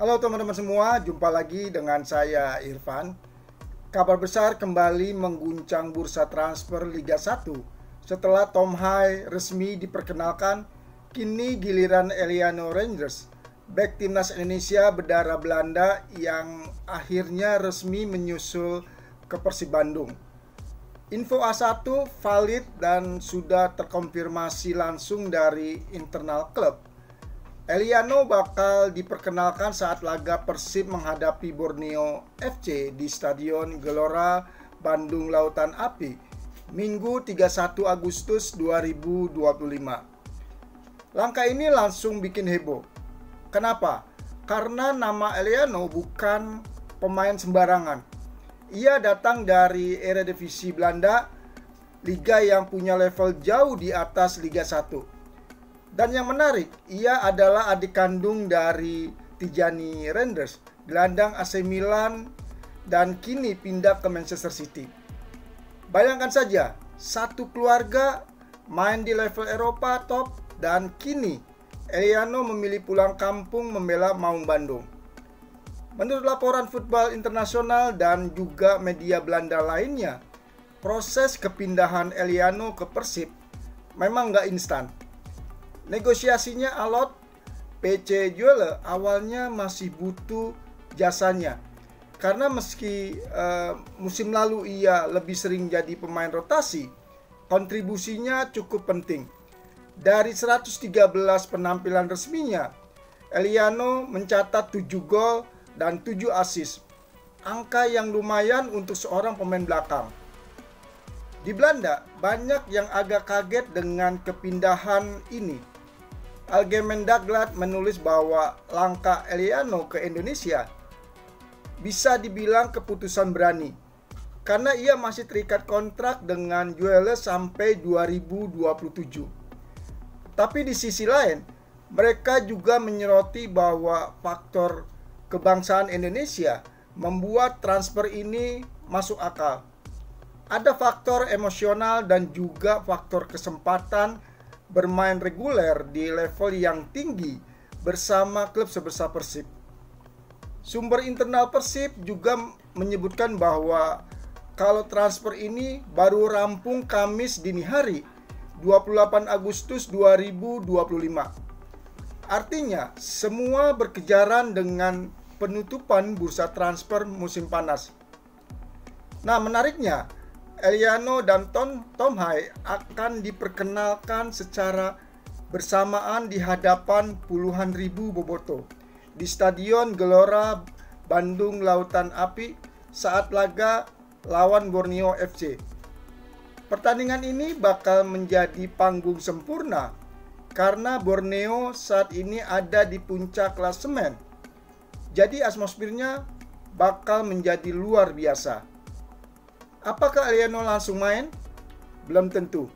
Halo teman-teman semua, jumpa lagi dengan saya Irfan. Kabar besar kembali mengguncang bursa transfer Liga 1. Setelah Tom Hai resmi diperkenalkan, kini giliran Eliano Rangers, bek timnas Indonesia berdarah Belanda yang akhirnya resmi menyusul ke Persib Bandung. Info A1 valid dan sudah terkonfirmasi langsung dari internal klub. Eliano bakal diperkenalkan saat laga Persib menghadapi Borneo FC di Stadion Gelora Bandung Lautan Api, Minggu 31 Agustus 2025. Langkah ini langsung bikin heboh. Kenapa? Karena nama Eliano bukan pemain sembarangan. Ia datang dari Eredivisie Belanda, liga yang punya level jauh di atas Liga 1. Dan yang menarik, ia adalah adik kandung dari Tijani Reinders, gelandang AC Milan dan kini pindah ke Manchester City. Bayangkan saja, satu keluarga main di level Eropa top dan kini Eliano memilih pulang kampung membela Maung Bandung. Menurut laporan Football Internasional dan juga media Belanda lainnya, proses kepindahan Eliano ke Persib memang nggak instan. Negosiasinya alot. PC Juele awalnya masih butuh jasanya karena meski musim lalu ia lebih sering jadi pemain rotasi, kontribusinya cukup penting. Dari 113 penampilan resminya, Eliano mencatat 7 gol dan 7 assist, angka yang lumayan untuk seorang pemain belakang. Di Belanda, banyak yang agak kaget dengan kepindahan ini. Algemeen Dagblad menulis bahwa langkah Eliano ke Indonesia bisa dibilang keputusan berani karena ia masih terikat kontrak dengan Juele sampai 2027. Tapi di sisi lain, mereka juga menyoroti bahwa faktor kebangsaan Indonesia membuat transfer ini masuk akal. Ada faktor emosional dan juga faktor kesempatan bermain reguler di level yang tinggi bersama klub sebesar Persib. Sumber internal Persib juga menyebutkan bahwa kalau transfer ini baru rampung Kamis dini hari, 28 Agustus 2025. Artinya, semua berkejaran dengan penutupan bursa transfer musim panas. Nah, menariknya, Eliano dan Tom Hai akan diperkenalkan secara bersamaan di hadapan puluhan ribu bobotoh di Stadion Gelora Bandung Lautan Api saat laga lawan Borneo FC. Pertandingan ini bakal menjadi panggung sempurna karena Borneo saat ini ada di puncak klasemen. Jadi atmosfernya bakal menjadi luar biasa. Apakah Eliano langsung main? Belum tentu.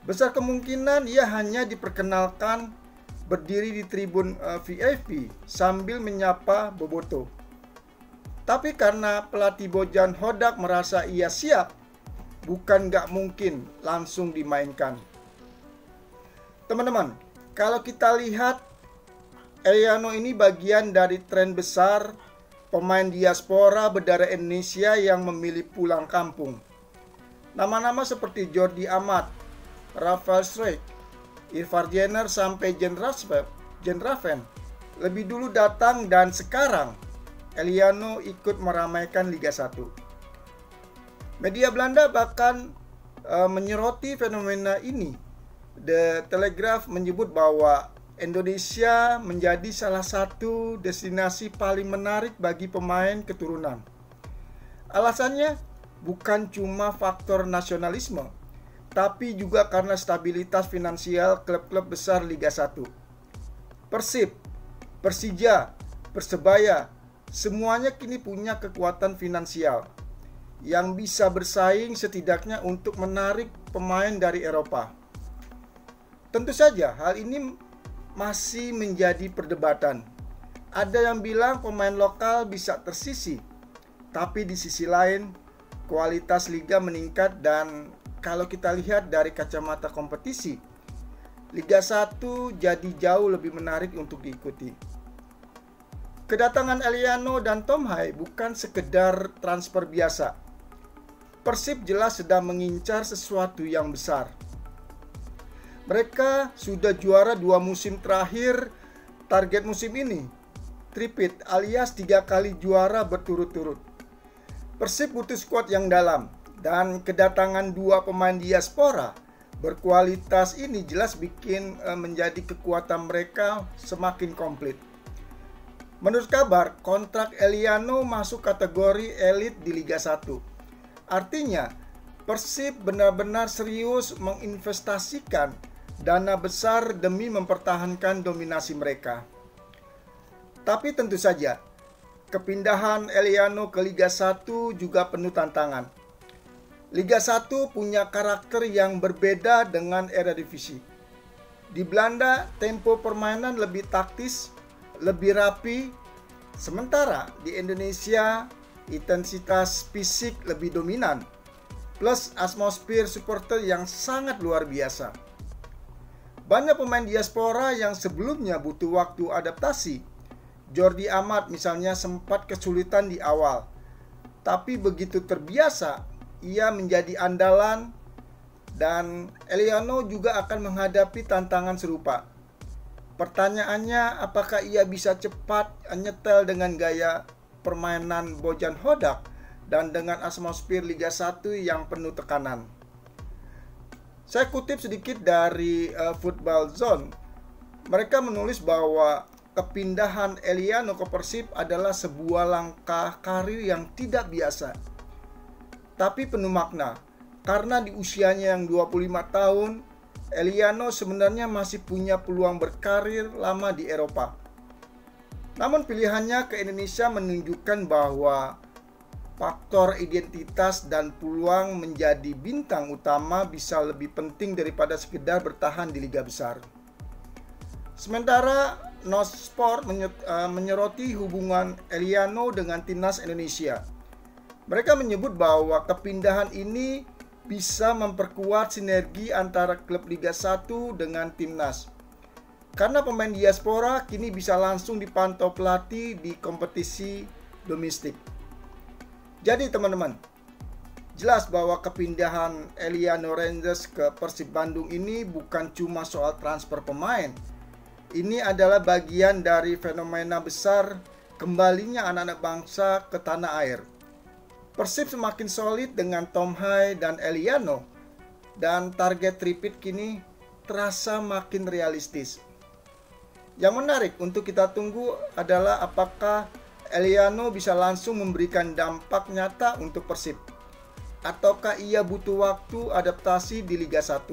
Besar kemungkinan ia hanya diperkenalkan berdiri di tribun VIP sambil menyapa bobotoh. Tapi karena pelatih Bojan Hodak merasa ia siap, bukan nggak mungkin langsung dimainkan. Teman-teman, kalau kita lihat Eliano ini bagian dari tren besar pemain diaspora berdarah Indonesia yang memilih pulang kampung. Nama-nama seperti Jordi Amat, Rafael Struijk, Irfan Jenner sampai Jean Raven lebih dulu datang dan sekarang Eliano ikut meramaikan Liga 1. Media Belanda bahkan menyoroti fenomena ini. The Telegraph menyebut bahwa Indonesia menjadi salah satu destinasi paling menarik bagi pemain keturunan. Alasannya bukan cuma faktor nasionalisme, tapi juga karena stabilitas finansial klub-klub besar Liga 1. Persib, Persija, Persebaya, semuanya kini punya kekuatan finansial yang bisa bersaing setidaknya untuk menarik pemain dari Eropa. Tentu saja hal ini masih menjadi perdebatan. Ada yang bilang pemain lokal bisa tersisih, tapi di sisi lain kualitas liga meningkat dan kalau kita lihat dari kacamata kompetisi, Liga 1 jadi jauh lebih menarik untuk diikuti. Kedatangan Eliano dan Tom Hai bukan sekedar transfer biasa. Persib jelas sedang mengincar sesuatu yang besar. Mereka sudah juara 2 musim terakhir. Target musim ini tripit alias 3 kali juara berturut-turut. Persib butuh skuad yang dalam, dan kedatangan 2 pemain diaspora berkualitas ini jelas bikin menjadi kekuatan mereka semakin komplit. Menurut kabar, kontrak Eliano masuk kategori elit di Liga 1. Artinya, Persib benar-benar serius menginvestasikan dana besar demi mempertahankan dominasi mereka. Tapi tentu saja, kepindahan Eliano ke Liga 1 juga penuh tantangan. Liga 1 punya karakter yang berbeda dengan Eredivisie. Di Belanda, tempo permainan lebih taktis, lebih rapi, sementara di Indonesia intensitas fisik lebih dominan, plus atmosfer supporter yang sangat luar biasa. Banyak pemain diaspora yang sebelumnya butuh waktu adaptasi. Jordi Amat misalnya sempat kesulitan di awal, tapi begitu terbiasa, ia menjadi andalan, dan Eliano juga akan menghadapi tantangan serupa. Pertanyaannya, apakah ia bisa cepat nyetel dengan gaya permainan Bojan Hodak dan dengan atmosfer Liga 1 yang penuh tekanan. Saya kutip sedikit dari Football Zone. Mereka menulis bahwa kepindahan Eliano ke Persib adalah sebuah langkah karir yang tidak biasa, tapi penuh makna. Karena di usianya yang 25 tahun, Eliano sebenarnya masih punya peluang berkarir lama di Eropa. Namun pilihannya ke Indonesia menunjukkan bahwa faktor identitas dan peluang menjadi bintang utama bisa lebih penting daripada sekedar bertahan di liga besar. Sementara Nosport menyoroti hubungan Eliano dengan timnas Indonesia. Mereka menyebut bahwa kepindahan ini bisa memperkuat sinergi antara klub Liga 1 dengan timnas. Karena pemain diaspora kini bisa langsung dipantau pelatih di kompetisi domestik. Jadi teman-teman, jelas bahwa kepindahan Eliano Rangers ke Persib Bandung ini bukan cuma soal transfer pemain. Ini adalah bagian dari fenomena besar kembalinya anak-anak bangsa ke tanah air. Persib semakin solid dengan Tom Hai dan Eliano, dan target tripit kini terasa makin realistis. Yang menarik untuk kita tunggu adalah apakah Eliano bisa langsung memberikan dampak nyata untuk Persib, ataukah ia butuh waktu adaptasi di Liga 1.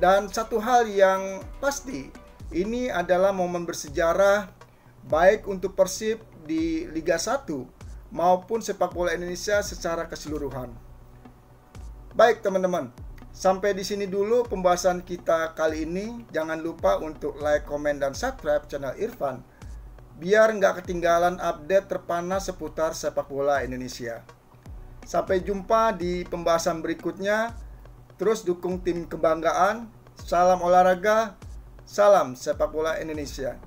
Dan satu hal yang pasti, ini adalah momen bersejarah baik untuk Persib di Liga 1 maupun sepak bola Indonesia secara keseluruhan. Baik teman-teman, sampai di sini dulu pembahasan kita kali ini. Jangan lupa untuk like, komen, dan subscribe channel Irfan, biar nggak ketinggalan update terpanas seputar sepak bola Indonesia. Sampai jumpa di pembahasan berikutnya. Terus dukung tim kebanggaan. Salam olahraga, salam sepak bola Indonesia.